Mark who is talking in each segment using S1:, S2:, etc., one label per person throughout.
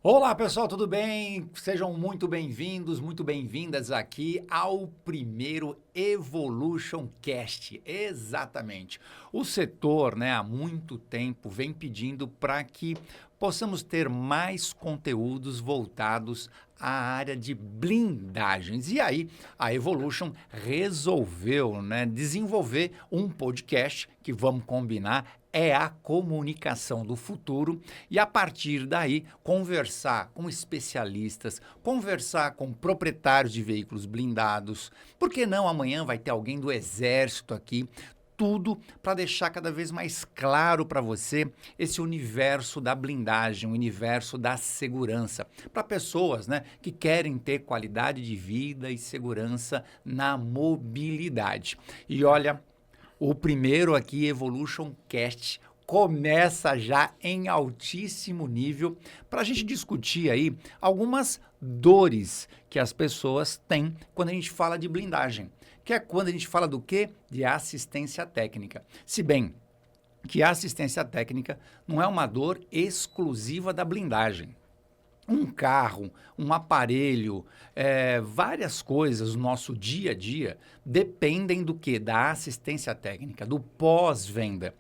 S1: Olá pessoal, tudo bem? Sejam muito bem-vindos, muito bem-vindas aqui ao primeiro Evolution Cast. Exatamente. O setor, há muito tempo vem pedindo para que possamos ter mais conteúdos voltados à área de blindagens. E aí, a Evolution resolveu, desenvolver um podcast que, vamos combinar, é a comunicação do futuro e, a partir daí, conversar com especialistas, conversar com proprietários de veículos blindados. Por que não amanhã vai ter alguém do Exército aqui? Tudo para deixar cada vez mais claro para você esse universo da blindagem, o universo da segurança, para pessoas, que querem ter qualidade de vida e segurança na mobilidade. E olha, o primeiro aqui, Evolution Cast, começa já em altíssimo nível para a gente discutir aí algumas dores que as pessoas têm quando a gente fala de blindagem, que é quando a gente fala do quê? De assistência técnica. Se bem que a assistência técnica não é uma dor exclusiva da blindagem. Um carro, um aparelho, várias coisas no nosso dia a dia dependem do quê? Da assistência técnica, do pós-venda.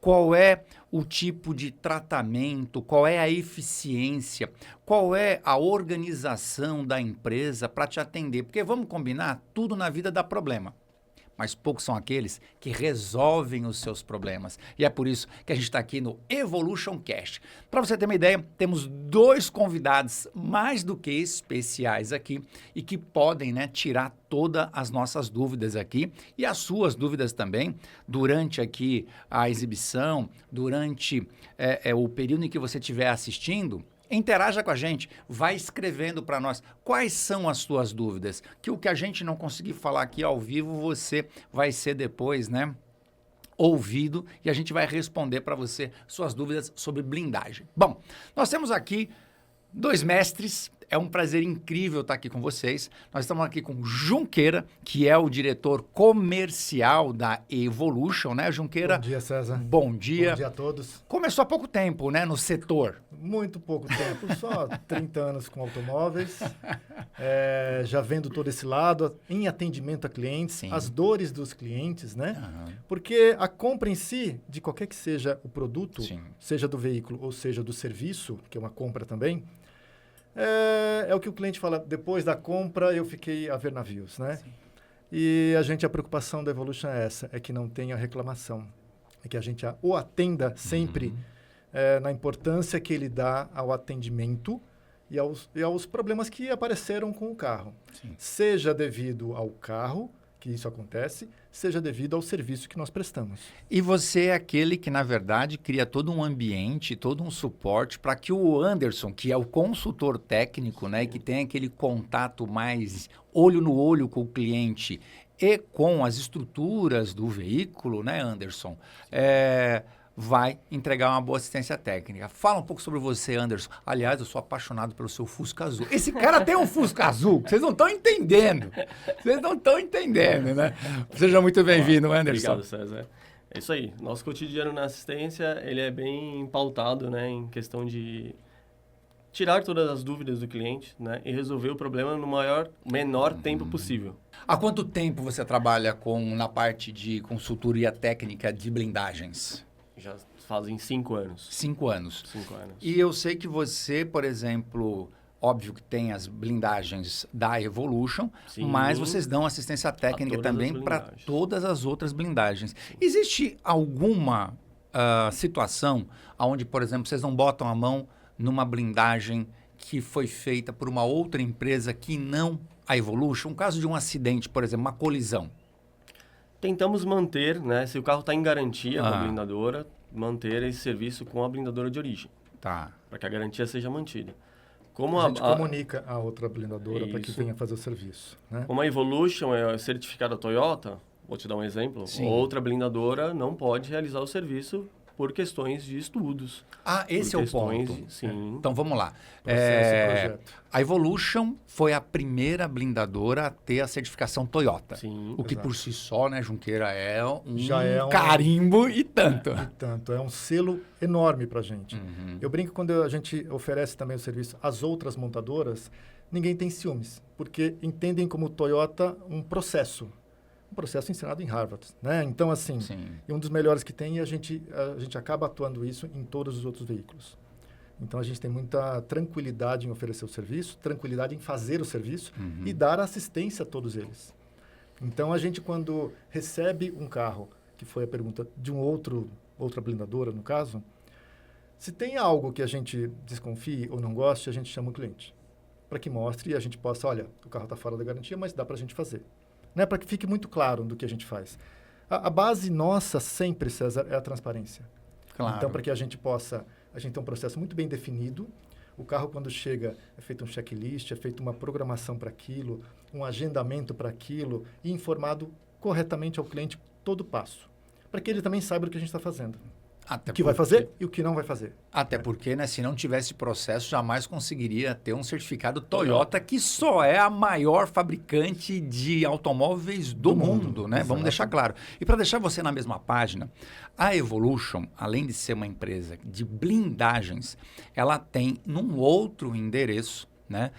S1: Qual é o tipo de tratamento, qual é a eficiência, qual é a organização da empresa para te atender? Porque vamos combinar, tudo na vida dá problema. Mas poucos são aqueles que resolvem os seus problemas. E é por isso que a gente está aqui no Evolution Cast. Para você ter uma ideia, temos dois convidados mais do que especiais aqui e que podem, tirar todas as nossas dúvidas aqui e as suas dúvidas também durante aqui a exibição, durante o período em que você estiver assistindo. Interaja com a gente, vai escrevendo para nós quais são as suas dúvidas, que o que a gente não conseguir falar aqui ao vivo, você vai ser depois, ouvido e a gente vai responder para você suas dúvidas sobre blindagem. Bom, nós temos aqui dois mestres. É um prazer incrível estar aqui com vocês. Nós estamos aqui com Junqueira, que é o diretor comercial da Evolution, né, Junqueira?
S2: Bom dia, César.
S1: Bom dia.
S2: Bom dia a todos.
S1: Começou há pouco tempo, no setor.
S2: Muito pouco tempo, só 30 anos com automóveis. Já vendo todo esse lado, em atendimento a clientes,
S1: Sim.
S2: as dores dos clientes, né?
S1: Uhum.
S2: Porque a compra em si, de qualquer que seja o produto,
S1: Sim.
S2: seja do veículo ou seja do serviço, que é uma compra também, é o que o cliente fala, depois da compra eu fiquei a ver navios, né?
S1: Sim.
S2: E a preocupação da Evolution é essa, é que não tenha reclamação, é que a gente o atenda sempre na importância que ele dá ao atendimento e aos problemas que apareceram com o carro.
S1: Sim.
S2: Seja devido ao carro, que isso acontece, seja devido ao serviço que nós prestamos.
S1: E você é aquele que, na verdade, cria todo um ambiente, todo um suporte para que o Anderson, que é o consultor técnico, e que tem aquele contato mais olho no olho com o cliente e com as estruturas do veículo, Anderson? Vai entregar uma boa assistência técnica. Fala um pouco sobre você, Anderson. Aliás, eu sou apaixonado pelo seu Fusca Azul. Esse cara tem um Fusca Azul, que vocês não estão entendendo. Vocês não estão entendendo, né? Seja muito bem-vindo, Anderson.
S3: Obrigado, César. É isso aí. Nosso cotidiano na assistência, ele é bem pautado, em questão de tirar todas as dúvidas do cliente, e resolver o problema no menor tempo possível.
S1: Há quanto tempo você trabalha na parte de consultoria técnica de blindagens?
S3: Já fazem 5 anos.
S1: 5 anos.
S3: 5 anos.
S1: E eu sei que você, por exemplo, óbvio que tem as blindagens da Evolution,
S3: Sim.
S1: mas vocês dão assistência técnica também para todas as outras blindagens.
S3: Sim.
S1: Existe alguma situação onde, por exemplo, vocês não botam a mão numa blindagem que foi feita por uma outra empresa que não a Evolution? Um caso de um acidente, por exemplo, uma colisão.
S3: Tentamos manter, se o carro está em garantia com a blindadora, manter esse serviço com a blindadora de origem.
S1: Tá.
S3: Para que a garantia seja mantida.
S2: Como a gente comunica a outra blindadora para que venha fazer o serviço. Né?
S3: Como a Evolution é certificada Toyota, vou te dar um exemplo,
S1: Sim.
S3: outra blindadora não pode realizar o serviço por questões de estudos.
S1: Ah, esse é o ponto.
S3: Sim.
S1: Então, vamos lá.
S2: Projeto.
S1: A Evolution foi a primeira blindadora a ter a certificação Toyota.
S3: Sim.
S1: O que
S2: Exato.
S1: por si só, né, Junqueira,
S2: Já é um
S1: carimbo e tanto.
S2: E tanto. É um selo enorme para a gente.
S1: Uhum.
S2: Eu brinco quando a gente oferece também o serviço às outras montadoras, ninguém tem ciúmes, porque entendem como Toyota um processo ensinado em Harvard, né? Então, assim,
S1: Sim.
S2: é um dos melhores que tem e a gente acaba atuando isso em todos os outros veículos. Então, a gente tem muita tranquilidade em oferecer o serviço, tranquilidade em fazer o serviço e dar assistência a todos eles. Então, a gente, quando recebe um carro, que foi a pergunta de outra blindadora, no caso, se tem algo que a gente desconfie ou não goste, a gente chama o cliente para que mostre e a gente possa, olha, o carro está fora da garantia, mas dá para a gente fazer. Né? Para que fique muito claro do que a gente faz. A base nossa sempre, César, é a transparência.
S1: Claro.
S2: Então, para que a gente ter um processo muito bem definido, o carro, quando chega, é feito um checklist, é feita uma programação para aquilo, um agendamento para aquilo e informado corretamente ao cliente todo passo, para que ele também saiba o que a gente está fazendo.
S1: Até
S2: O que vai fazer e o que não vai fazer.
S1: Até porque, né, se não tivesse processo, jamais conseguiria ter um certificado Toyota, que só é a maior fabricante de automóveis do mundo, né?
S2: Exato.
S1: Vamos deixar claro. E para deixar você na mesma página, a Evolution, além de ser uma empresa de blindagens, ela tem num outro endereço, né,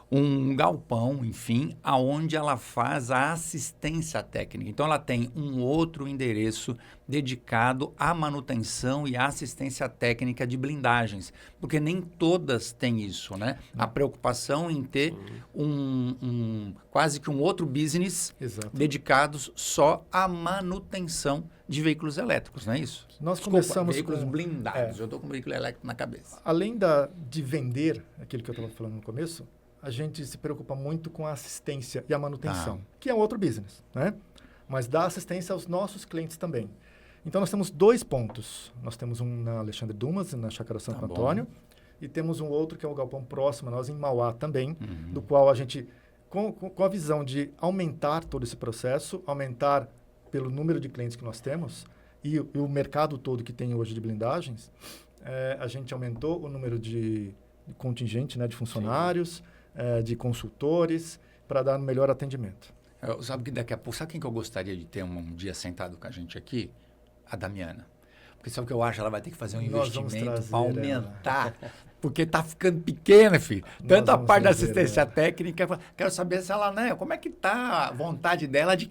S1: um galpão, enfim, aonde ela faz a assistência técnica. Então, ela tem um outro endereço dedicado à manutenção e à assistência técnica de blindagens, porque nem todas têm isso, né? A preocupação em ter quase que um outro business
S2: Exato.
S1: dedicados só à manutenção de veículos elétricos, não é isso?
S2: Nós
S1: Desculpa,
S2: começamos
S1: veículos
S2: com...
S1: blindados. Eu estou com o veículo elétrico na cabeça.
S2: Além de vender, aquilo que eu estava falando no começo, a gente se preocupa muito com a assistência e a manutenção, que é outro business, né? Mas dá assistência aos nossos clientes também. Então, nós temos 2 pontos. Nós temos um na Alexandre Dumas, na Chácara Santo Antônio, e temos um outro que é o galpão próximo a nós, em Mauá também, do qual a gente, com a visão de aumentar todo esse processo, aumentar pelo número de clientes que nós temos e o mercado todo que tem hoje de blindagens, a gente aumentou o número de contingente, né, de funcionários, de consultores, para dar um melhor atendimento.
S1: Sabe que daqui a pouco, sabe quem que eu gostaria de ter um dia sentado com a gente aqui? A Damiana. Porque sabe o que eu acho? Ela vai ter que fazer um investimento para aumentar. Porque tá ficando pequena, filho. Tanto a parte da assistência técnica. Quero saber se ela, né? Como é que tá a vontade dela de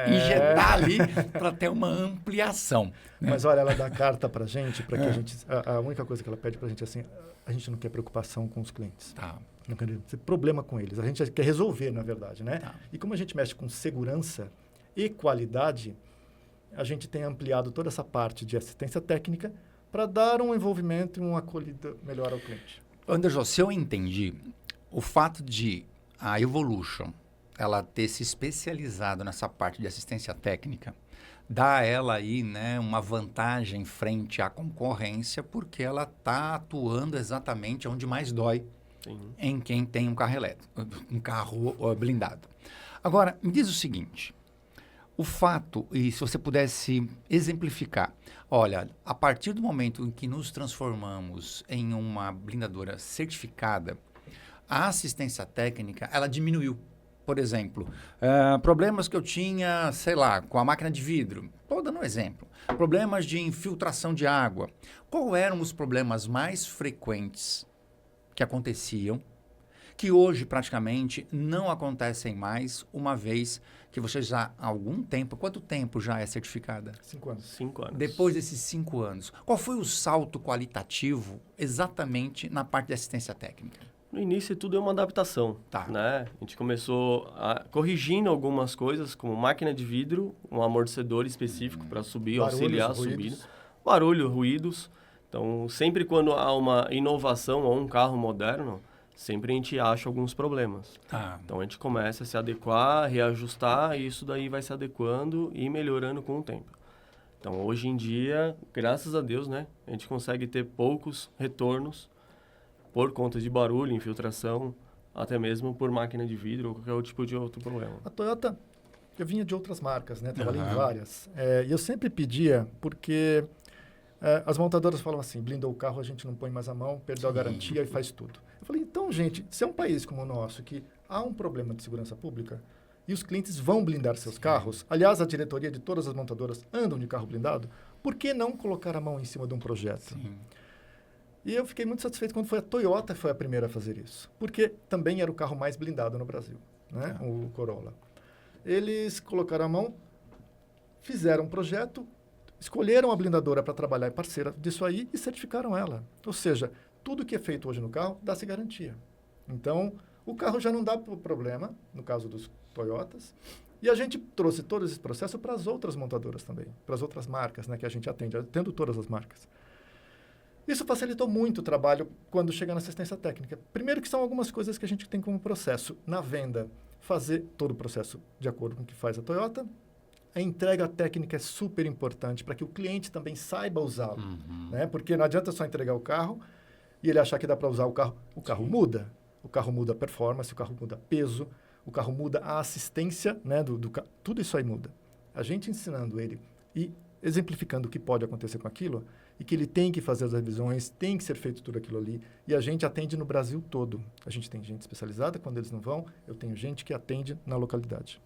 S1: injetar ali para ter uma ampliação. Né?
S2: Mas olha, ela dá carta para a gente, para que a gente... A única coisa que ela pede para a gente é assim, a gente não quer preocupação com os clientes.
S1: Tá.
S2: Não quer ter problema com eles. A gente quer resolver, na verdade, né?
S1: Tá.
S2: E como a gente mexe com segurança e qualidade, a gente tem ampliado toda essa parte de assistência técnica para dar um envolvimento e uma acolhida melhor ao cliente.
S1: Anderson, se eu entendi, o fato de a Evolution ela ter se especializado nessa parte de assistência técnica dá a ela aí, né, uma vantagem frente à concorrência, porque ela está atuando exatamente onde mais dói. Sim. Em quem tem um carro elétrico, um carro blindado. Agora, me diz o seguinte, o fato, e se você pudesse exemplificar, olha, a partir do momento em que nos transformamos em uma blindadora certificada, a assistência técnica, ela diminuiu. Por exemplo, problemas que eu tinha, sei lá, com a máquina de vidro, estou dando um exemplo, problemas de infiltração de água. Qual eram os problemas mais frequentes que aconteciam, que hoje praticamente não acontecem mais, uma vez que você já há algum tempo, quanto tempo já é certificada?
S2: 5 anos.
S3: 5 anos.
S1: Depois desses 5 anos, qual foi o salto qualitativo exatamente na parte de assistência técnica?
S3: No início tudo é uma adaptação, né? A gente começou corrigindo algumas coisas, como máquina de vidro, um amortecedor específico para subir, auxiliar a subida. Barulho, ruídos. Então, sempre quando há uma inovação ou um carro moderno, sempre a gente acha alguns problemas. Então, a gente começa a se adequar, reajustar, e isso daí vai se adequando e melhorando com o tempo. Então, hoje em dia, graças a Deus, né, a gente consegue ter poucos retornos por conta de barulho, infiltração, até mesmo por máquina de vidro ou qualquer tipo de outro problema.
S2: A Toyota, eu vinha de outras marcas, né? Trabalhei em várias. E eu sempre pedia, porque As montadoras falam assim, blindou o carro, a gente não põe mais a mão, perdeu a garantia e faz tudo. Eu falei, então, gente, se é um país como o nosso, que há um problema de segurança pública, e os clientes vão blindar seus carros, aliás, a diretoria de todas as montadoras andam de carro blindado, por que não colocar a mão em cima de um projeto?
S1: Sim.
S2: E eu fiquei muito satisfeito quando foi a Toyota foi a primeira a fazer isso, porque também era o carro mais blindado no Brasil, né? O Corolla. Eles colocaram a mão, fizeram um projeto, escolheram a blindadora para trabalhar parceira disso aí e certificaram ela. Ou seja, tudo que é feito hoje no carro dá-se garantia. Então, o carro já não dá problema, no caso dos Toyotas, e a gente trouxe todo esse processo para as outras montadoras também, para as outras marcas, né, que a gente atendo todas as marcas. Isso facilitou muito o trabalho quando chega na assistência técnica. Primeiro que são algumas coisas que a gente tem como processo. Na venda, fazer todo o processo de acordo com o que faz a Toyota. A entrega técnica é super importante para que o cliente também saiba usá-lo. Né? Porque não adianta só entregar o carro e ele achar que dá para usar o carro. O carro muda. O carro muda a performance, o carro muda peso, o carro muda a assistência, né, do carro. Tudo isso aí muda. A gente ensinando ele e exemplificando o que pode acontecer com aquilo e que ele tem que fazer as revisões, tem que ser feito tudo aquilo ali. E a gente atende no Brasil todo. A gente tem gente especializada, quando eles não vão, eu tenho gente que atende na localidade.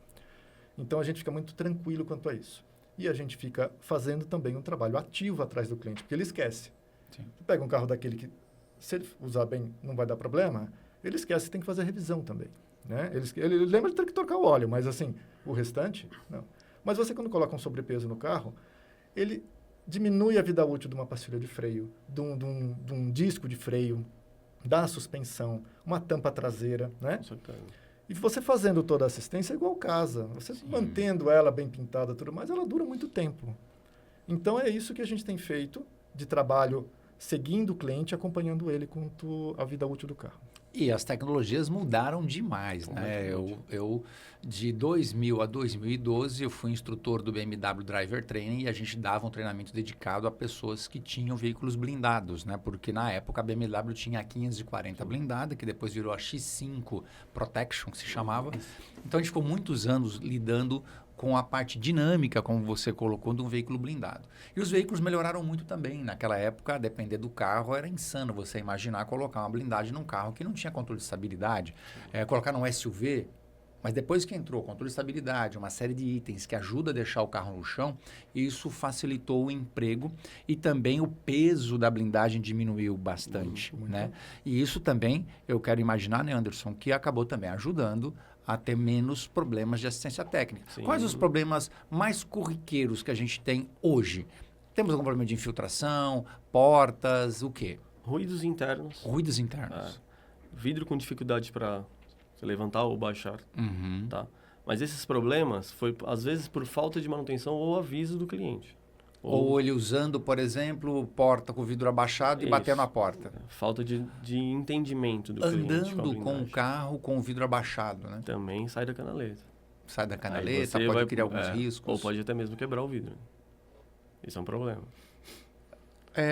S2: Então, a gente fica muito tranquilo quanto a isso. E a gente fica fazendo também um trabalho ativo atrás do cliente, porque ele esquece. Sim. Você pega um carro daquele que, se ele usar bem, não vai dar problema, ele esquece, tem que fazer revisão também. Né? Ele lembra de ter que trocar o óleo, mas assim, o restante, não. Mas você, quando coloca um sobrepeso no carro, ele diminui a vida útil de uma pastilha de freio, de um disco de freio, da suspensão, uma tampa traseira, né? Com certeza. E você fazendo toda a assistência é igual casa. Você mantendo ela bem pintada e tudo mais, ela dura muito tempo. Então, é isso que a gente tem feito de trabalho, seguindo o cliente, acompanhando ele quanto à vida útil do carro.
S1: E as tecnologias mudaram demais, né? Eu, de 2000 a 2012, eu fui instrutor do BMW Driver Training e a gente dava um treinamento dedicado a pessoas que tinham veículos blindados, né? Porque na época a BMW tinha a 540 blindada, que depois virou a X5 Protection, que se chamava. Então, a gente ficou muitos anos lidando com a parte dinâmica, como você colocou, de um veículo blindado. E os veículos melhoraram muito também. Naquela época, a depender do carro, era insano você imaginar colocar uma blindagem num carro que não tinha controle de estabilidade. Colocar num SUV, mas depois que entrou controle de estabilidade, uma série de itens que ajuda a deixar o carro no chão, isso facilitou o emprego e também o peso da blindagem diminuiu bastante.
S2: Muito.
S1: Né? E isso também, eu quero imaginar, né, Anderson, que acabou também ajudando a ter menos problemas de assistência técnica. Sim. Quais os problemas mais corriqueiros que a gente tem hoje? Temos algum problema de infiltração, portas, o quê?
S3: Ruídos internos.
S1: Ruídos internos.
S3: Vidro com dificuldade para levantar ou baixar. Tá? Mas esses problemas foi, às vezes, por falta de manutenção ou aviso do cliente.
S1: Ou ele usando, por exemplo, porta com o vidro abaixado e batendo na porta.
S3: Falta de entendimento do cliente.
S1: Andando com o carro com o vidro abaixado, né?
S3: Também sai da canaleta.
S1: Sai da canaleta, pode criar alguns riscos.
S3: Ou pode até mesmo quebrar o vidro. Isso é um problema.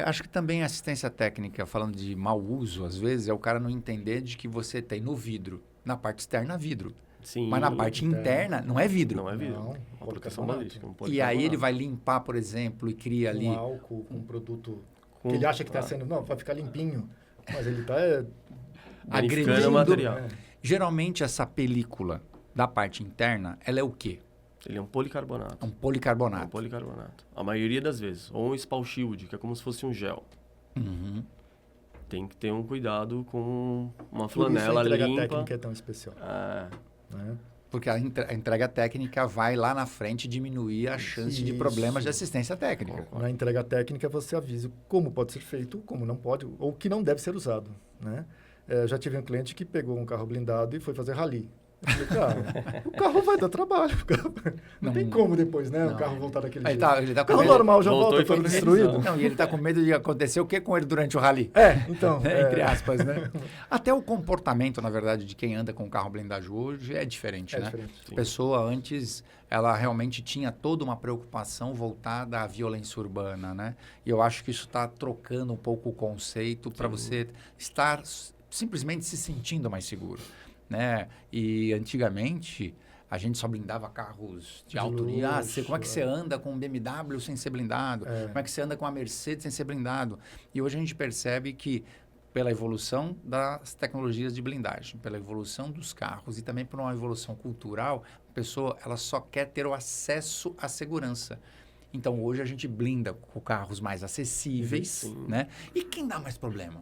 S1: Acho que também a assistência técnica, falando de mau uso, às vezes, é o cara não entender de que você tem no vidro, na parte externa, vidro. Sim, mas na parte interna não é vidro.
S3: Não é vidro. Não, uma proteção balística.
S1: E aí ele vai limpar, por exemplo, e cria ali...
S2: Um álcool, um produto que ele acha que está sendo... Não, vai ficar limpinho. Mas ele está
S3: agredindo o material.
S1: Geralmente essa película da parte interna, ela é o quê?
S3: Ele é um policarbonato.
S1: Um policarbonato.
S3: Um policarbonato. A maioria das vezes. Ou um spall shield, que é como se fosse um gel. Tem que ter um cuidado com uma flanela limpa.
S2: A entrega técnica é tão especial.
S1: Né? Porque a entrega técnica vai lá na frente diminuir a chance de problemas de assistência técnica.
S2: Na entrega técnica você avisa como pode ser feito, como não pode, ou o que não deve ser usado. Né? Já tive um cliente que pegou um carro blindado e foi fazer rally. Eu falei, cara, o carro vai dar trabalho. Não tem como depois, né? Não. O carro voltar daquele jeito.
S1: Ele tá
S2: o carro normal já volta todo destruído.
S1: Não, e ele está com medo de acontecer o que com ele durante o rally?
S2: Então.
S1: Entre aspas, né? Até o comportamento, na verdade, de quem anda com carro blindado hoje é diferente, né?
S2: Diferente.
S1: A pessoa antes, ela realmente tinha toda uma preocupação voltada à violência urbana, né? E eu acho que isso está trocando um pouco o conceito para você estar simplesmente se sentindo mais seguro. Né? E antigamente A gente só blindava carros de
S2: De
S1: alto nível. Ah,
S2: luxo,
S1: como é que você anda com um BMW sem ser blindado? Como é que você anda com uma Mercedes sem ser blindado? E hoje a gente percebe que, pela evolução das tecnologias de blindagem, pela evolução dos carros e também por uma evolução cultural, a pessoa ela só quer ter o acesso à segurança. Então, hoje a gente blinda com carros mais acessíveis,
S3: Sim.
S1: né? E quem dá mais problema?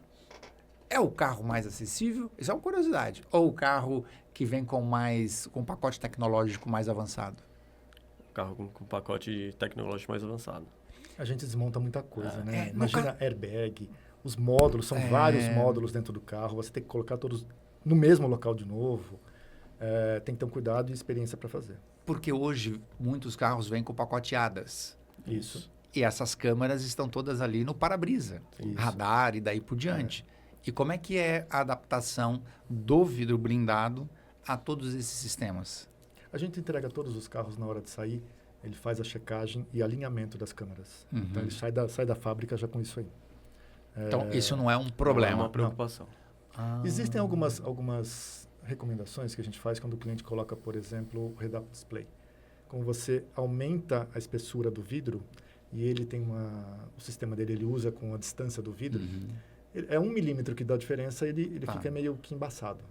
S1: É o carro mais acessível? Isso é uma curiosidade. Ou o carro que vem com um pacote tecnológico mais avançado?
S3: Carro com pacote tecnológico mais avançado.
S2: A gente desmonta muita coisa, né?
S1: no
S2: Imagina airbag, os módulos, são vários módulos dentro do carro, você tem que colocar todos no mesmo local de novo. Tem que ter um cuidado e experiência para fazer.
S1: Porque hoje muitos carros vêm com pacote ADAS.
S2: Isso.
S1: E essas câmeras estão todas ali no para-brisa, radar e daí por diante. E como é que é a adaptação do vidro blindado a todos esses sistemas?
S2: A gente entrega todos os carros na hora de sair, ele faz a checagem e alinhamento das câmeras. Então, ele sai da fábrica já com isso aí.
S1: Então, isso não é um
S3: Não é
S1: problema.
S3: uma preocupação.
S2: Existem algumas recomendações que a gente faz quando o cliente coloca, por exemplo, o head-up display. Como você aumenta a espessura do vidro e ele tem o sistema dele ele usa com a distância do vidro, é 1 milímetro que dá a diferença, ele fica meio que embaçado.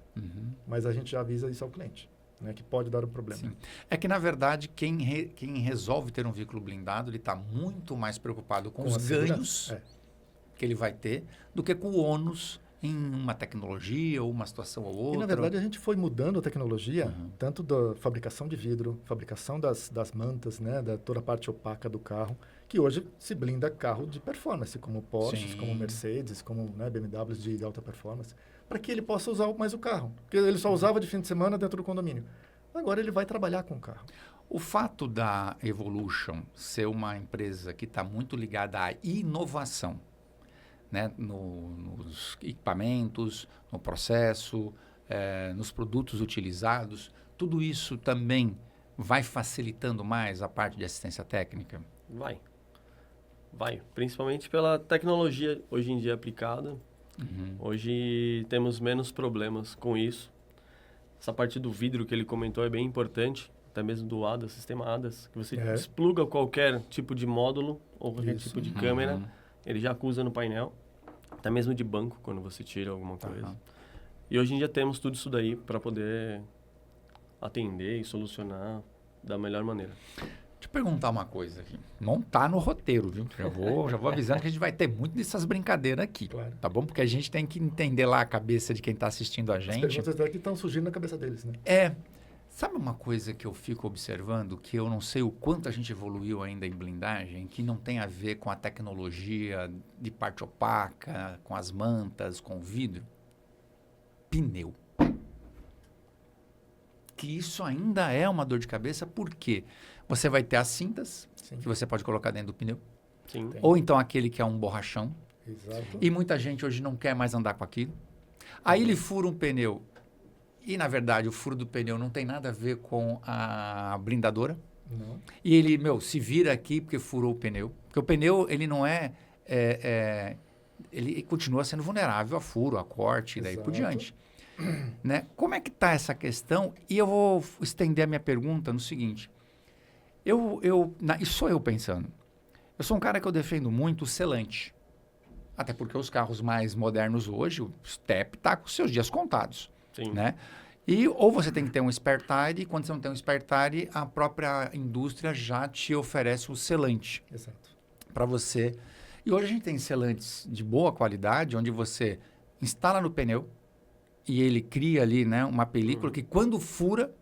S2: Mas a gente já avisa isso ao cliente, né, que pode dar um problema.
S1: Sim. É que, na verdade, quem resolve ter um veículo blindado, ele está muito mais preocupado com os
S2: a
S1: ganhos
S2: segurança.
S1: que ele vai ter do que com o ônus em uma tecnologia ou uma situação ou outra.
S2: E, na verdade, a gente foi mudando a tecnologia, tanto da fabricação de vidro, fabricação das mantas, né, da toda a parte opaca do carro, que hoje se blinda carro de performance, como Porsches, como Mercedes, como BMWs de alta performance, para que ele possa usar mais o carro. Porque ele só usava de fim de semana dentro do condomínio. Agora ele vai trabalhar com o carro.
S1: O fato da Evolution ser uma empresa que está muito ligada à inovação, né, nos equipamentos, no processo, nos produtos utilizados, tudo isso também vai facilitando mais a parte de assistência técnica?
S3: Vai. Principalmente pela tecnologia hoje em dia aplicada. Hoje temos menos problemas com isso. Essa parte do vidro que ele comentou é bem importante, até mesmo do ADAS, sistema ADAS, que você despluga qualquer tipo de módulo ou qualquer tipo de câmera, ele já acusa no painel, até mesmo de banco, quando você tira alguma coisa. E hoje em dia temos tudo isso daí para poder atender e solucionar da melhor maneira.
S1: Deixa eu perguntar uma coisa aqui. Não tá no roteiro, viu? Já vou avisando que a gente vai ter muito dessas brincadeiras aqui.
S2: Claro.
S1: Tá bom? Porque a gente tem que entender lá a cabeça de quem está assistindo a gente.
S2: As perguntas daqui estão surgindo na cabeça deles, né?
S1: Sabe uma coisa que eu fico observando, que eu não sei o quanto a gente evoluiu ainda em blindagem, que não tem a ver com a tecnologia de parte opaca, com as mantas, com o vidro? Pneu. Que isso ainda é uma dor de cabeça, porque você vai ter as cintas, que você pode colocar dentro do pneu.
S3: Sim.
S1: Ou então aquele que é um borrachão.
S2: Exato.
S1: E muita gente hoje não quer mais andar com aquilo. Aí ele fura um pneu. E, na verdade, o furo do pneu não tem nada a ver com a blindadora.
S2: Não.
S1: E ele, se vira aqui porque furou o pneu. Porque o pneu, ele não ele continua sendo vulnerável a furo, a corte e daí por diante. Né? Como é que está essa questão? E eu vou estender a minha pergunta no seguinte. Isso sou eu pensando. Eu sou um cara que eu defendo muito o selante. Até porque os carros mais modernos hoje, o step está com seus dias contados.
S3: Sim.
S1: Né? Ou você tem que ter um spare tire, e quando você não tem um spare tire, a própria indústria já te oferece o selante.
S2: Exato.
S1: Para você. E hoje a gente tem selantes de boa qualidade, onde você instala no pneu e ele cria ali, né, uma película que quando fura,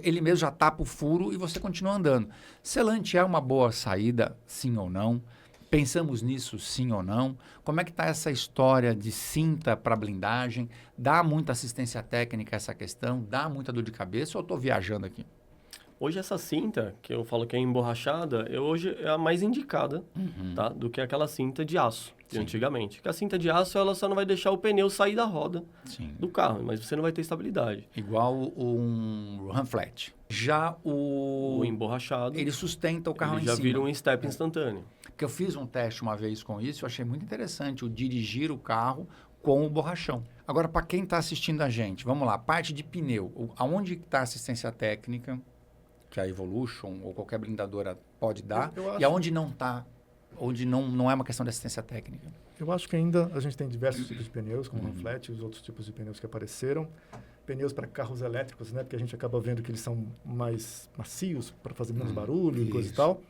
S1: ele mesmo já tapa o furo e você continua andando. Selante é uma boa saída, sim ou não? Pensamos nisso, sim ou não? Como é que está essa história de cinta para blindagem? Dá muita assistência técnica essa questão? Dá muita dor de cabeça ou eu estou viajando aqui?
S3: Hoje essa cinta, que eu falo que é emborrachada, hoje é a mais indicada, tá? Do que aquela cinta de aço, de antigamente. Porque a cinta de aço, ela só não vai deixar o pneu sair da roda do carro, mas você não vai ter estabilidade.
S1: Igual um run flat. Já
S3: O emborrachado,
S1: ele sustenta o carro
S3: ele
S1: em
S3: já
S1: cima.
S3: vira um step instantâneo.
S1: Porque eu fiz um teste uma vez com isso, eu achei muito interessante o dirigir o carro com o borrachão. Agora, para quem está assistindo a gente, vamos lá, parte de pneu. Aonde está a assistência técnica que a Evolution ou qualquer blindadora pode dar
S2: Eu acho-
S1: e aonde não está, onde não é uma questão de assistência técnica?
S2: Eu acho que ainda a gente tem diversos tipos de pneus, como o Flat e os outros tipos de pneus que apareceram. Pneus para carros elétricos, né? Porque a gente acaba vendo que eles são mais macios para fazer menos barulho e coisa e
S1: isso.
S2: tal.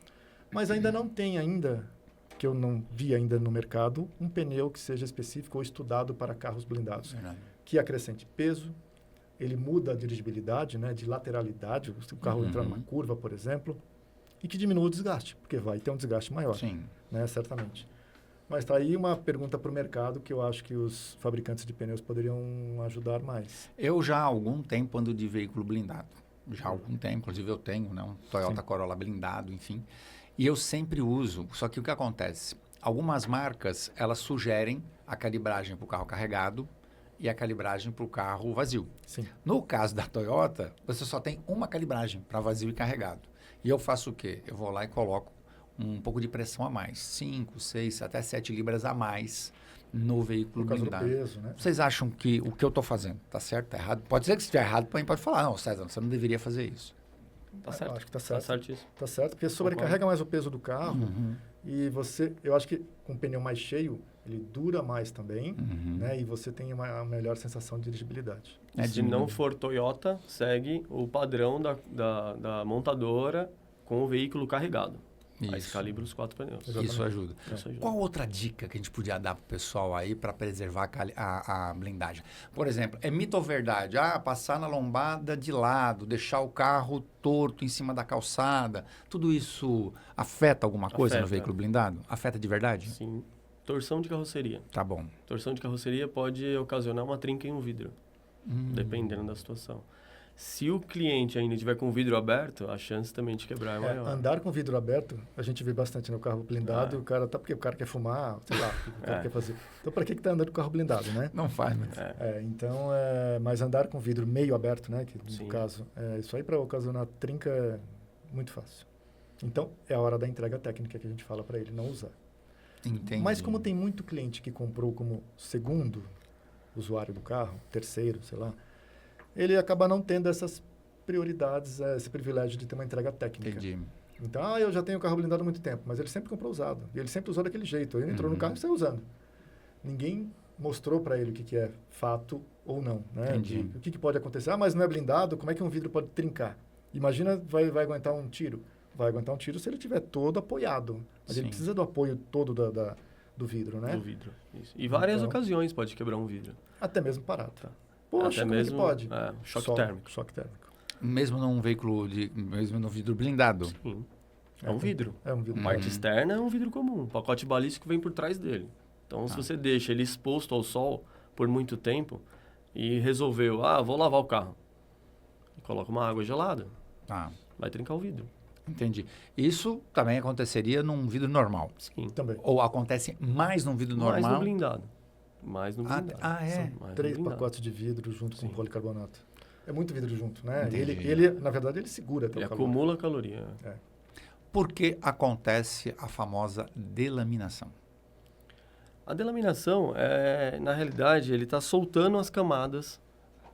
S2: Mas ainda não tem que eu não vi ainda no mercado, um pneu que seja específico ou estudado para carros blindados.
S1: Verdade.
S2: Que acrescente peso, ele muda a dirigibilidade, né? De lateralidade, se o carro entrar numa curva, por exemplo, e que diminua o desgaste, porque vai ter um desgaste maior,
S1: Sim.
S2: né? Certamente. Mas está aí uma pergunta para o mercado que eu acho que os fabricantes de pneus poderiam ajudar mais.
S1: Eu já há algum tempo ando de veículo blindado. Já há algum tempo, inclusive eu tenho, né, um Toyota Corolla blindado, enfim. E eu sempre uso, só que o que acontece? Algumas marcas, elas sugerem a calibragem para o carro carregado e a calibragem para o carro vazio.
S2: Sim.
S1: No caso da Toyota, você só tem uma calibragem para vazio e carregado. E eu faço o quê? Eu vou lá e coloco um pouco de pressão a mais. 5, 6, até 7 libras a mais no veículo
S2: Por causa do
S1: blindado.
S2: peso, né?
S1: Vocês acham que o que eu estou fazendo está certo, está errado? Pode ser que se estiver errado, pode falar, não, César, você não deveria fazer isso.
S3: Tá
S2: Eu
S3: certo.
S2: acho que tá
S3: Tá
S2: certo.
S3: certíssimo.
S2: Tá certo, porque sobrecarrega mais o peso do carro e eu acho que com o pneu mais cheio, ele dura mais também, né? E você tem uma melhor sensação de dirigibilidade.
S3: Se não for Toyota, segue o padrão da montadora com o veículo carregado. Aí
S1: Isso.
S3: calibra os 4 pneus.
S2: Exatamente.
S1: Isso ajuda.
S3: Isso ajuda.
S1: Qual outra dica que a gente podia dar para o pessoal aí para preservar a blindagem? Por exemplo, é mito ou verdade? Passar na lombada de lado, deixar o carro torto em cima da calçada, tudo isso afeta alguma coisa no
S3: Afeta.
S1: veículo blindado? Afeta de verdade?
S3: Sim. Torção de carroceria.
S1: Tá bom.
S3: Torção de carroceria pode ocasionar uma trinca em um vidro, dependendo da situação. Se o cliente ainda tiver com o vidro aberto, a chance também de quebrar é maior.
S2: Andar com vidro aberto, a gente vê bastante no carro blindado,
S3: É.
S2: o cara porque o cara quer fumar, sei lá, o que o cara quer fazer. Então, para que tá andando com carro blindado, né?
S1: Não faz, mas...
S2: Então, mas andar com vidro meio aberto, né? Que
S3: Sim.
S2: no caso, isso aí para ocasionar trinca é muito fácil. Então, é a hora da entrega técnica que a gente fala para ele não usar.
S1: Entendi.
S2: Mas como tem muito cliente que comprou como segundo usuário do carro, terceiro, sei lá, ele acaba não tendo essas prioridades, esse privilégio de ter uma entrega técnica.
S1: Entendi.
S2: Então, eu já tenho o carro blindado há muito tempo, mas ele sempre comprou usado. E ele sempre usou daquele jeito. Ele entrou no carro e saiu usando. Ninguém mostrou para ele o que é fato ou não. Né?
S1: Entendi.
S2: O que pode acontecer? Mas não é blindado, como é que um vidro pode trincar? Imagina, vai aguentar um tiro. Vai aguentar um tiro se ele estiver todo apoiado. Mas ele
S1: Sim.
S2: precisa do apoio todo do vidro, né?
S3: Do vidro. Isso. E várias
S2: Então-
S3: ocasiões pode quebrar um vidro.
S2: Até mesmo parado.
S3: Tá.
S2: Poxa,
S3: Até
S2: como
S3: mesmo,
S2: é que pode?
S3: choque térmico.
S2: Choque térmico.
S1: Mesmo num veículo, mesmo no vidro blindado?
S3: Sim. É um vidro.
S2: É um vidro.
S3: A parte externa é um vidro comum. O pacote balístico vem por trás dele. Então, se você deixa ele exposto ao sol por muito tempo e resolveu, vou lavar o carro, e coloca uma água gelada,
S1: Tá,
S3: vai trincar o vidro.
S1: entendi. Isso também aconteceria num vidro normal?
S3: Sim.
S2: Também.
S1: Ou acontece mais num vidro
S3: Mais no
S1: normal?
S3: blindado. Mais no blindado.
S1: É?
S3: São mais no
S2: 3
S3: blindado.
S2: pacotes de vidro junto com
S3: Sim.
S2: policarbonato. É muito vidro junto, né?
S1: Entendi.
S2: Ele, na verdade, ele segura até
S3: Ele
S2: o calor.
S3: acumula caloria.
S1: Por que acontece a famosa delaminação?
S3: A delaminação, na realidade, ele está soltando as camadas,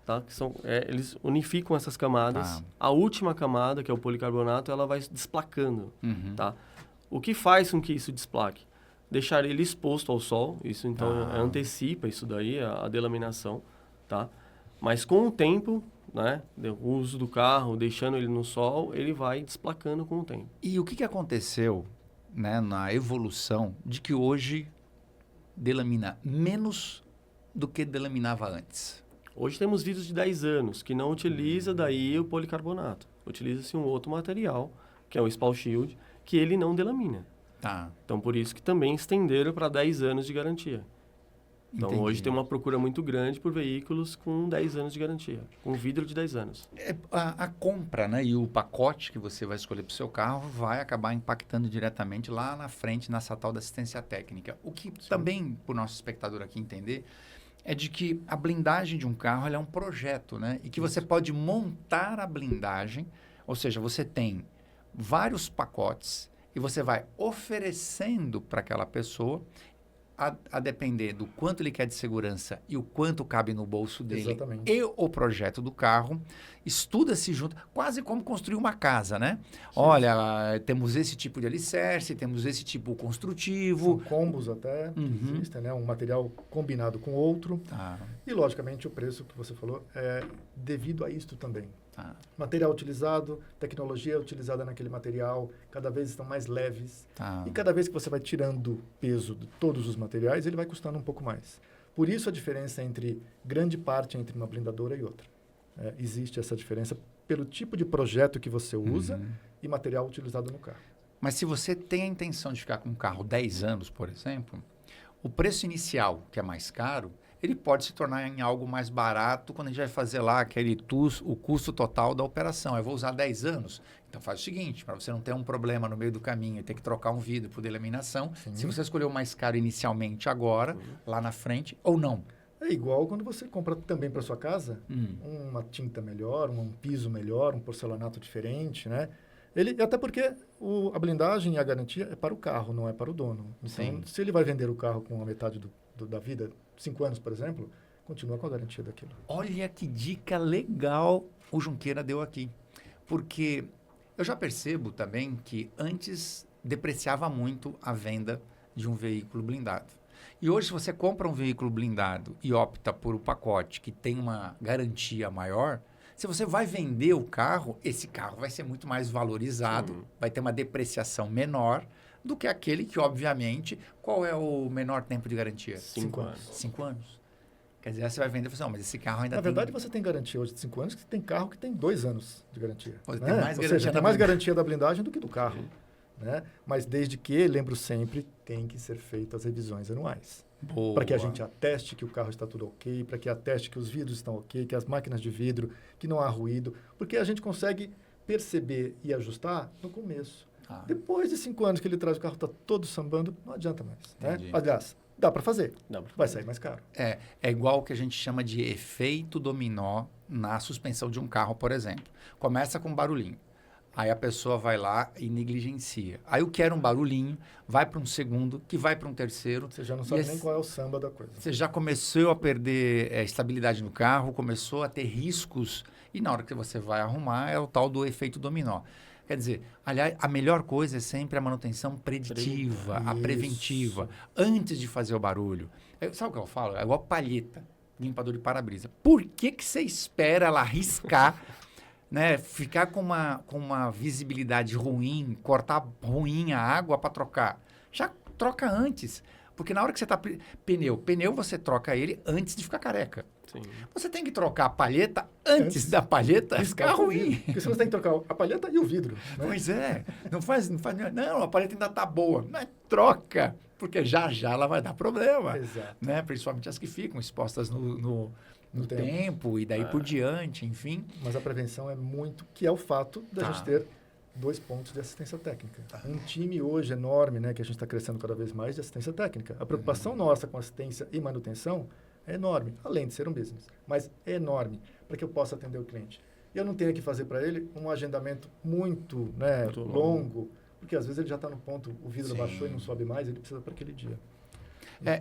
S3: tá? Que são, eles unificam essas camadas.
S1: Tá.
S3: A última camada, que é o policarbonato, ela vai desplacando,
S1: Uhum.
S3: tá? O que faz com que isso desplaque? Deixar ele exposto ao sol, isso então antecipa isso daí, a delaminação, tá? Mas com o tempo, né, o uso do carro, deixando ele no sol, ele vai desplacando com o tempo.
S1: E o que aconteceu, né, na evolução de que hoje delamina menos do que delaminava antes?
S3: Hoje temos vidros de 10 anos que não utiliza daí o policarbonato. Utiliza-se um outro material, que é o Spal Shield, que ele não delamina.
S1: Tá.
S3: Então, por isso que também estenderam para 10 anos de garantia. Então,
S1: Entendi.
S3: hoje tem uma procura muito grande por veículos com 10 anos de garantia, com vidro de 10 anos.
S1: A compra, né, e o pacote que você vai escolher para o seu carro vai acabar impactando diretamente lá na frente nessa tal da assistência técnica. O que também, para o nosso espectador aqui entender, é de que a blindagem de um carro ela é um projeto, né? E que você pode montar a blindagem, ou seja, você tem vários pacotes e você vai oferecendo para aquela pessoa a depender do quanto ele quer de segurança e o quanto cabe no bolso dele
S2: Exatamente.
S1: e o projeto do carro, estuda-se junto, quase como construir uma casa, né? Olha, temos esse tipo de alicerce, temos esse tipo construtivo.
S2: São combos até, que existem, né? Um material combinado com outro.
S1: Tá,
S2: E, logicamente, o preço que você falou é devido a isto também.
S1: tá,
S2: Material utilizado, tecnologia utilizada naquele material, cada vez estão mais leves.
S1: tá.
S2: E cada vez que você vai tirando peso de todos os materiais, ele vai custando um pouco mais. Por isso a diferença entre grande parte entre uma blindadora e outra. Existe essa diferença pelo tipo de projeto que você usa e material utilizado no carro.
S1: Mas se você tem a intenção de ficar com um carro 10 anos, por exemplo, o preço inicial, que é mais caro, ele pode se tornar em algo mais barato quando a gente vai fazer lá o custo total da operação. Eu vou usar 10 anos. Então faz o seguinte, para você não ter um problema no meio do caminho e ter que trocar um vidro por delaminação, se você escolheu o mais caro inicialmente agora, lá na frente, ou não.
S2: É igual quando você compra também para sua casa uma tinta melhor, um piso melhor, um porcelanato diferente, né? Até porque a blindagem e a garantia é para o carro, não é para o dono. Então,
S1: Sim.
S2: se ele vai vender o carro com a metade da vida, 5 anos, por exemplo, continua com a garantia daquilo.
S1: Olha que dica legal o Junqueira deu aqui. Porque eu já percebo também que antes depreciava muito a venda de um veículo blindado. E hoje, se você compra um veículo blindado e opta por um pacote que tem uma garantia maior, se você vai vender o carro, esse carro vai ser muito mais valorizado, vai ter uma depreciação menor do que aquele que, obviamente, qual é o menor tempo de garantia?
S3: 5 anos.
S1: 5 anos. Quer dizer, você vai vender e fala assim, mas esse carro ainda
S2: Na
S1: tem...
S2: verdade, você tem garantia hoje de 5 anos, que tem carro que tem 2 anos de garantia.
S1: Pode
S2: né?
S1: ter mais
S2: Ou
S1: garantia
S2: seja,
S1: da
S2: tem mais
S1: blindagem.
S2: garantia da blindagem do que do carro. Né? Mas desde que, lembro sempre, tem que ser feitas revisões anuais.
S1: Boa.
S2: Para que a gente ateste que o carro está tudo ok, para que ateste que os vidros estão ok, que as máquinas de vidro, que não há ruído. Porque a gente consegue perceber e ajustar no começo. Depois de 5 anos que ele traz o carro, está todo sambando, não adianta mais. Né? Aliás, dá para fazer. Vai sair mais caro.
S1: É igual o que a gente chama de efeito dominó na suspensão de um carro, por exemplo. Começa com um barulhinho. Aí a pessoa vai lá e negligencia. Aí o que era um barulhinho, vai para um segundo, que vai para um terceiro.
S2: Você já não sabe nem qual é o samba da coisa.
S1: Você já começou a perder estabilidade no carro, começou a ter riscos. E na hora que você vai arrumar, é o tal do efeito dominó. Quer dizer, aliás, a melhor coisa é sempre a manutenção preditiva, a preventiva, antes de fazer o barulho. Sabe o que eu falo? É igual palheta, limpador de para-brisa. Por que você espera ela riscar, né? Ficar com uma visibilidade ruim, cortar ruim a água para trocar? Já troca antes. Porque na hora que você está... Pneu você troca ele antes de ficar careca.
S3: Sim.
S1: Você tem que trocar a palheta antes da palheta ficar ruim.
S2: Porque você tem que trocar a palheta e o vidro. Né?
S1: Pois é. Não, a palheta ainda está boa. Mas troca, porque já ela vai dar problema.
S2: Exato.
S1: Né? Principalmente as que ficam expostas no tempo e daí por diante, enfim.
S2: Mas a prevenção é muito... Que é o fato da gente ter 2 pontos de assistência técnica. Um time hoje enorme, né, que a gente está crescendo cada vez mais, de assistência técnica. A preocupação nossa com assistência e manutenção é enorme, além de ser um business. Mas é enorme, para que eu possa atender o cliente. E eu não tenho que fazer para ele um agendamento muito longo, porque às vezes ele já está no ponto, o vidro baixou e não sobe mais, ele precisa para aquele dia.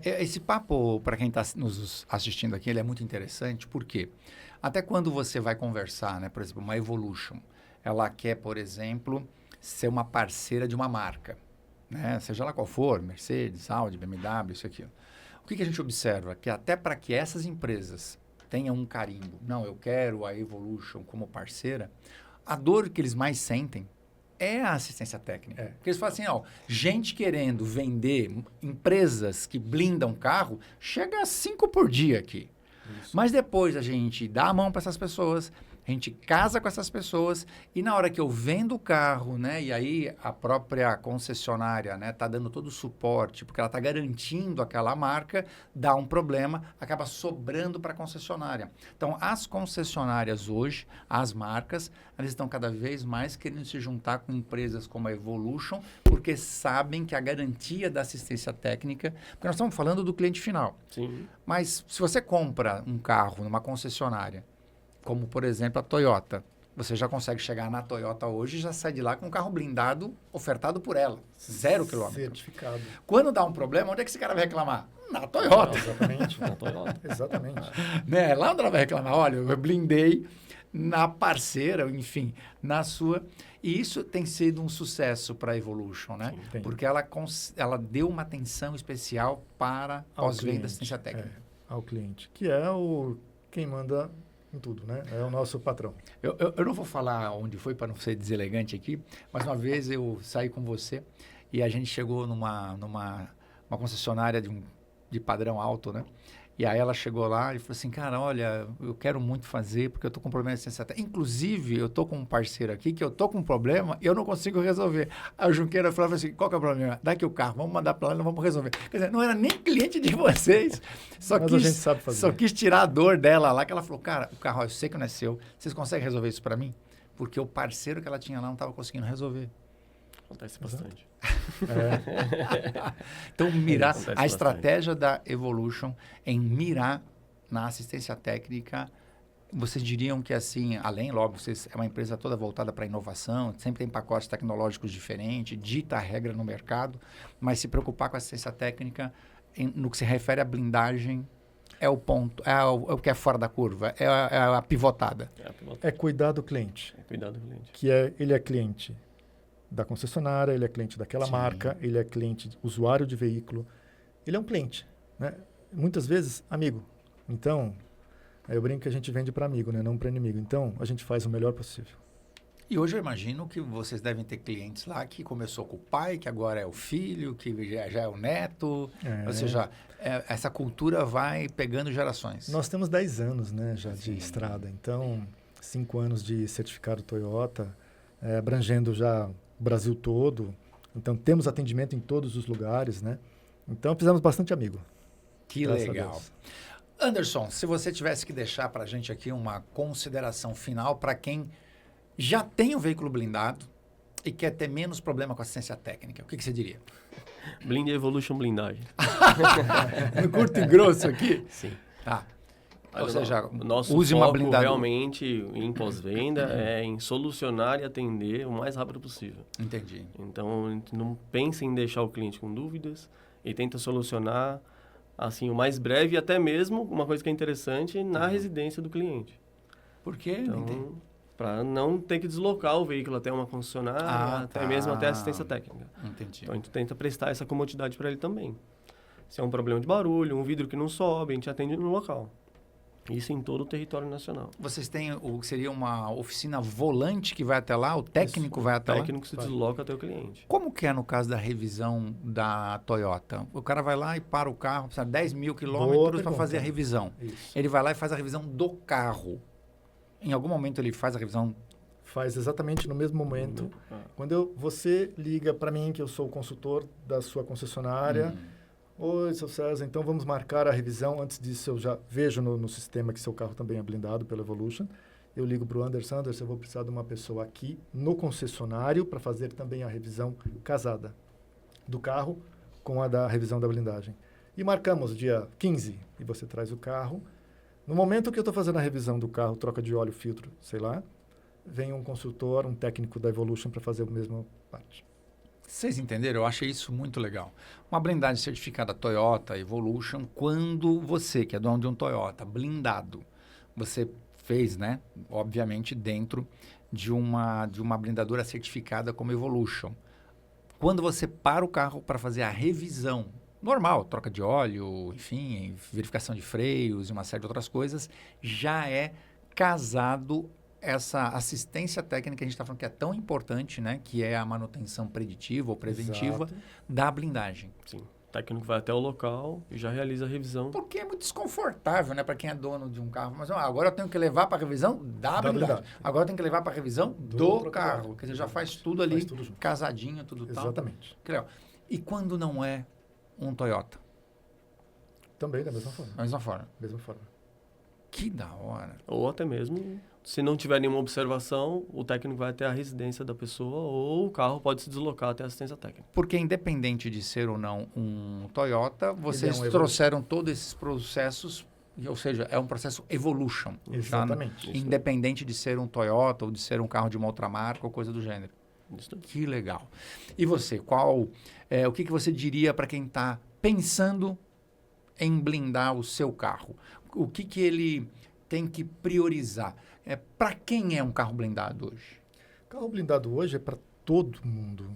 S1: Esse papo, para quem está nos assistindo aqui, ele é muito interessante, porque até quando você vai conversar, né, por exemplo, uma Evolution, ela quer, por exemplo, ser uma parceira de uma marca, né? Seja lá qual for, Mercedes, Audi, BMW, isso aqui. O que a gente observa? Que até para que essas empresas tenham um carimbo, não, eu quero a Evolution como parceira, a dor que eles mais sentem é a assistência técnica. Porque eles falam assim, gente querendo vender, empresas que blindam carro, chega a 5 por dia aqui. Isso. Mas depois a gente dá a mão para essas pessoas, a gente casa com essas pessoas e na hora que eu vendo o carro, né, e aí a própria concessionária, né, tá dando todo o suporte, porque ela tá garantindo aquela marca, dá um problema, acaba sobrando para a concessionária. Então, as concessionárias hoje, as marcas, elas estão cada vez mais querendo se juntar com empresas como a Evolution, porque sabem que a garantia da assistência técnica, porque nós estamos falando do cliente final.
S3: Sim.
S1: Mas se você compra um carro numa concessionária, como, por exemplo, a Toyota, você já consegue chegar na Toyota hoje e já sai de lá com um carro blindado ofertado por ela. 0 quilômetro.
S2: Certificado.
S1: Quando dá um problema, onde é que esse cara vai reclamar? Na Toyota.
S2: Exatamente.
S3: Na Toyota.
S2: Exatamente.
S1: Né? Lá onde ela vai reclamar, olha, eu blindei na parceira, enfim, na sua. E isso tem sido um sucesso para a Evolution, né?
S2: Sim,
S1: Porque ela deu uma atenção especial para
S2: Ao
S1: pós-venda
S2: cliente,
S1: assistência técnica.
S2: ao cliente, que é quem manda em tudo, né? É o nosso patrão.
S1: Eu não vou falar onde foi para não ser deselegante aqui, mas uma vez eu saí com você e a gente chegou numa concessionária de padrão alto, né? E aí ela chegou lá e falou assim, cara, olha, eu quero muito fazer porque eu tô com problema de assistência técnica. Inclusive, eu tô com um parceiro aqui que eu tô com um problema e eu não consigo resolver. Aí o Junqueira falava assim, qual que é o problema? Dá aqui o carro, vamos mandar para lá e não vamos resolver. Quer dizer, não era nem cliente de vocês,
S2: Mas a gente sabe fazer.
S1: só quis tirar a dor dela lá, que ela falou, cara, o carro, eu sei que não é seu, vocês conseguem resolver isso para mim? Porque o parceiro que ela tinha lá não estava conseguindo resolver.
S3: Acontece bastante.
S1: Então, mirar
S3: Acontece
S1: a
S3: bastante.
S1: estratégia da Evolution em mirar na assistência técnica, vocês diriam que assim, além, logo, vocês é uma empresa toda voltada para inovação, sempre tem pacotes tecnológicos diferentes, dita a regra no mercado, mas se preocupar com a assistência técnica no que se refere à blindagem é o ponto, é o que é fora da curva, é a pivotada.
S2: É cuidar do cliente,
S3: Cuidado com o cliente.
S2: que ele é cliente da concessionária, ele é cliente daquela
S1: Sim.
S2: marca, ele é cliente, usuário de veículo. Ele é um cliente, né? Muitas vezes, amigo. Então, eu brinco que a gente vende para amigo, né? Não para inimigo. Então, a gente faz o melhor possível.
S1: E hoje eu imagino que vocês devem ter clientes lá que começou com o pai, que agora é o filho, que já é o neto. Ou seja, essa cultura vai pegando gerações.
S2: Nós temos 10 anos, né, já
S1: Sim.
S2: de estrada. Então, 5 anos de certificado Toyota, abrangendo já o Brasil todo. Então, temos atendimento em todos os lugares, né? Então, fizemos bastante amigo.
S1: Que
S2: Graças a
S1: legal.
S2: Deus.
S1: Anderson, se você tivesse que deixar para a gente aqui uma consideração final para quem já tem um veículo blindado e quer ter menos problema com assistência técnica, o que você diria?
S3: Blinde Evolution Blindagem.
S1: No curto e grosso aqui?
S3: Sim.
S1: Tá. Ou
S3: Mas
S1: seja,
S3: o nosso
S1: use
S3: foco
S1: uma blindadura.
S3: realmente em pós-venda é em solucionar e atender o mais rápido possível.
S1: Entendi.
S3: Então, a gente não pense em deixar o cliente com dúvidas e tenta solucionar assim o mais breve e até mesmo, uma coisa que é interessante, na residência do cliente.
S1: Por quê?
S3: Então, para não ter que deslocar o veículo até uma concessionária, até
S1: tá.
S3: mesmo até assistência técnica.
S1: Entendi.
S3: Então, a gente tenta prestar essa comodidade para ele também. Se é um problema de barulho, um vidro que não sobe, a gente atende no local. Isso em todo o território nacional.
S1: Vocês têm o que seria uma oficina volante que vai até lá? O técnico vai até
S3: O
S1: lá?
S3: técnico se desloca até o cliente.
S1: Como que é no caso da revisão da Toyota? O cara vai lá e para o carro, precisa de 10 mil quilômetros para
S2: pergunta.
S1: fazer a revisão.
S2: Isso.
S1: Ele vai lá e faz a revisão do carro. Em algum momento ele faz a revisão?
S2: Faz exatamente no mesmo momento. Quando você liga para mim, que eu sou o consultor da sua concessionária, oi, seu César, então vamos marcar a revisão. Antes disso, eu já vejo no sistema que seu carro também é blindado pela Evolution. Eu ligo para o Anderson, eu vou precisar de uma pessoa aqui no concessionário para fazer também a revisão casada do carro com a da revisão da blindagem. E marcamos dia 15, e você traz o carro. No momento que eu estou fazendo a revisão do carro, troca de óleo, filtro, sei lá, vem um consultor, um técnico da Evolution para fazer a mesma parte.
S1: Vocês entenderam? Eu achei isso muito legal. Uma blindagem certificada Toyota Evolution, quando você, que é dono de um Toyota, blindado, você fez, né? Obviamente dentro de uma blindadora certificada como Evolution. Quando você para o carro para fazer a revisão normal, troca de óleo, enfim, verificação de freios e uma série de outras coisas, já é casado essa assistência técnica que a gente está falando que é tão importante, né? Que é a manutenção preditiva ou preventiva
S2: Exato.
S1: da blindagem.
S3: Sim. O técnico vai até o local e já realiza a revisão.
S1: Porque é muito desconfortável, né? Para quem é dono de um carro. Mas agora eu tenho que levar para a revisão da blindagem. Agora eu tenho que levar para a revisão do carro. Quer dizer, já faz tudo ali,
S2: Faz tudo junto.
S1: casadinho, tudo tal.
S2: Exatamente.
S1: Que legal. E quando não é um Toyota?
S2: Também da mesma forma.
S1: Da mesma forma.
S2: Mesma forma.
S1: Que da hora.
S3: Ou até mesmo, se não tiver nenhuma observação, o técnico vai até a residência da pessoa ou o carro pode se deslocar até a assistência técnica.
S1: Porque independente de ser ou não um Toyota, vocês
S2: Evolution.
S1: trouxeram todos esses processos Ou seja, é um processo evolution.
S2: Exatamente.
S1: Tá? Independente de ser um Toyota ou de ser um carro de uma outra marca ou coisa do gênero.
S3: Isso.
S1: Que legal. E você, o que você diria para quem está pensando em blindar o seu carro? O que ele tem que priorizar? Para quem é um carro blindado hoje?
S2: Carro blindado hoje é para todo mundo.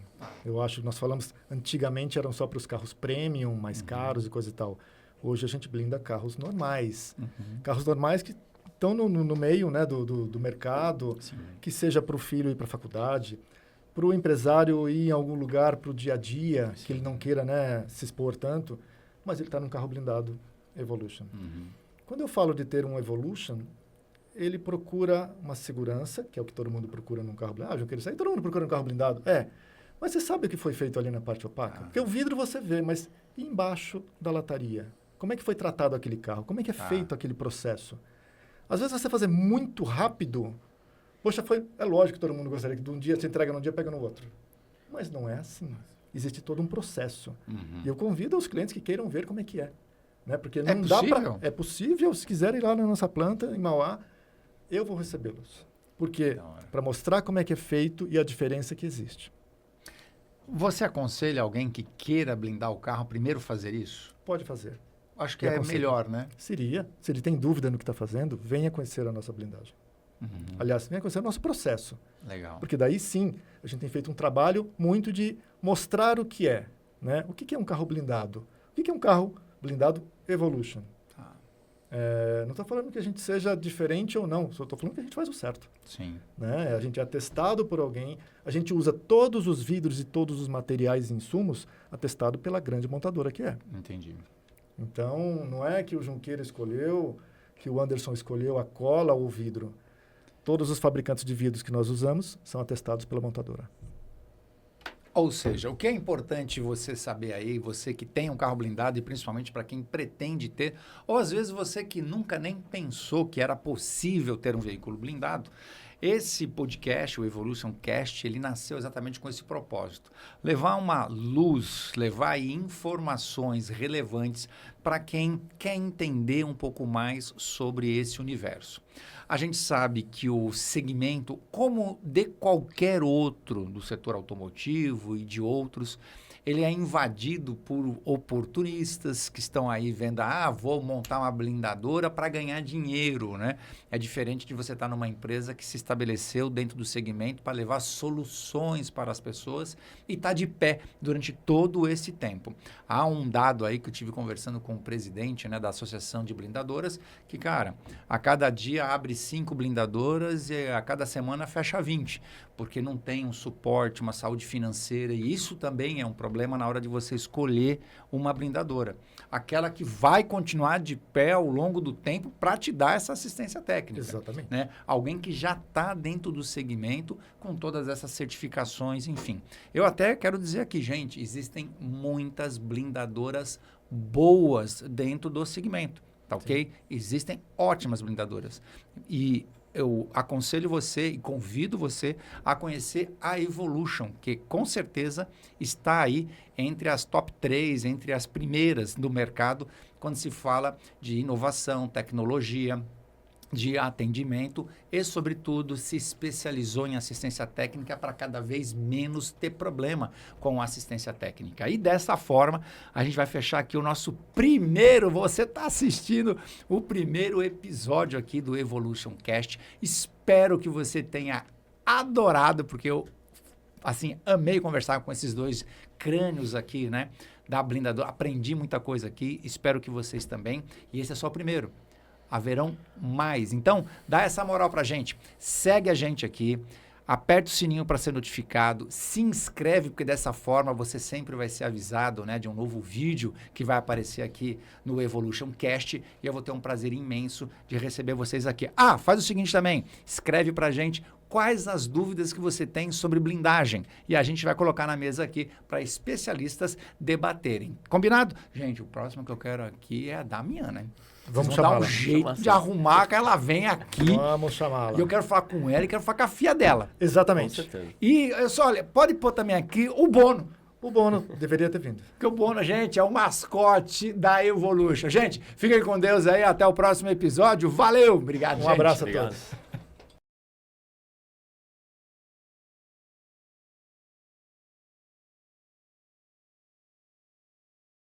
S2: Eu acho que nós falamos, antigamente eram só para os carros premium, mais caros e coisa e tal. Hoje a gente blinda carros normais. Carros normais que estão no meio, né, do mercado,
S1: Sim.
S2: que seja para o filho ir para a faculdade, para o empresário ir em algum lugar para o dia a dia, que ele não queira, né, se expor tanto, mas ele está num carro blindado Evolution. Quando eu falo de ter um Evolution, ele procura uma segurança, que é o que todo mundo procura num carro blindado. Eu quero sair, todo mundo procura um carro blindado. Mas você sabe o que foi feito ali na parte opaca? Porque o vidro você vê, mas e embaixo da lataria? Como é que foi tratado aquele carro? Como é que é feito aquele processo? Às vezes você fazer muito rápido, poxa, é lógico que todo mundo gostaria que de um dia você entrega num dia, pega no outro. Mas não é assim. Existe todo um processo. E eu convido os clientes que queiram ver como é que é. Né? Porque não dá para... É possível, se quiserem ir lá na nossa planta, em Mauá, eu vou recebê-los. Porque para mostrar como é que é feito e a diferença que existe.
S1: Você aconselha alguém que queira blindar o carro primeiro fazer isso?
S2: Pode fazer.
S1: Acho que é melhor, né?
S2: Seria. Se ele tem dúvida no que está fazendo, venha conhecer a nossa blindagem. Aliás, venha conhecer o nosso processo.
S1: Legal.
S2: Porque daí sim, a gente tem feito um trabalho muito de mostrar o que é. Né? O que é um carro blindado? O que é um carro blindado Evolution? Não estou falando que a gente seja diferente ou não, só estou falando que a gente faz o certo.
S1: Sim.
S2: Né? A gente é atestado por alguém, a gente usa todos os vidros e todos os materiais e insumos atestado pela grande montadora que é.
S1: Entendi.
S2: Então, não é que o Junqueira escolheu, que o Anderson escolheu a cola ou o vidro. Todos os fabricantes de vidros que nós usamos são atestados pela montadora.
S1: Ou seja, o que é importante você saber aí, você que tem um carro blindado e principalmente para quem pretende ter, ou às vezes você que nunca nem pensou que era possível ter um veículo blindado, esse podcast, o Evolution Cast, ele nasceu exatamente com esse propósito. Levar uma luz, levar aí informações relevantes para quem quer entender um pouco mais sobre esse universo. A gente sabe que o segmento, como de qualquer outro do setor automotivo e de outros, ele é invadido por oportunistas que estão aí vendo, vou montar uma blindadora para ganhar dinheiro, né? É diferente de você estar numa empresa que se estabeleceu dentro do segmento para levar soluções para as pessoas e está de pé durante todo esse tempo. Há um dado aí que eu tive conversando com o presidente, né, da Associação de Blindadoras, que, cara, a cada dia abre 5 blindadoras e a cada semana fecha 20, porque não tem um suporte, uma saúde financeira, e isso também é um problema na hora de você escolher uma blindadora. Aquela que vai continuar de pé ao longo do tempo para te dar essa assistência técnica.
S2: Exatamente.
S1: Né? Alguém que já está dentro do segmento com todas essas certificações, enfim. Eu até quero dizer aqui, gente, existem muitas blindadoras boas dentro do segmento, tá ok? Existem ótimas blindadoras. E eu aconselho você e convido você a conhecer a Evolution, que com certeza está aí entre as top 3, entre as primeiras do mercado, quando se fala de inovação, tecnologia, de atendimento e, sobretudo, se especializou em assistência técnica para cada vez menos ter problema com a assistência técnica. E dessa forma, a gente vai fechar aqui o nosso primeiro, você está assistindo o primeiro episódio aqui do Evolution Cast. Espero que você tenha adorado, porque eu, assim, amei conversar com esses dois crânios aqui, né, da blindadora. Aprendi muita coisa aqui, espero que vocês também. E esse é só o primeiro. Haverão mais. Então, dá essa moral pra gente. Segue a gente aqui. Aperta o sininho para ser notificado. Se inscreve, porque dessa forma você sempre vai ser avisado, né, de um novo vídeo que vai aparecer aqui no Evolution Cast. E eu vou ter um prazer imenso de receber vocês aqui. Faz o seguinte também. Escreve pra gente quais as dúvidas que você tem sobre blindagem. E a gente vai colocar na mesa aqui para especialistas debaterem. Combinado? Gente, o próximo que eu quero aqui é a Damiana, hein?
S2: Vamos
S1: dar um jeito de arrumar que ela vem aqui.
S2: Vamos chamá-la.
S1: E eu quero falar com ela e quero falar com a filha dela.
S2: Exatamente.
S3: Com certeza.
S1: E, olha, pode pôr também aqui o Bono.
S2: O Bono deveria ter vindo.
S1: Porque o Bono, gente, é o mascote da Evolution. Gente, fiquem com Deus aí. Até o próximo episódio. Valeu! Obrigado, gente.
S2: Um abraço a
S3: Obrigado.
S2: todos.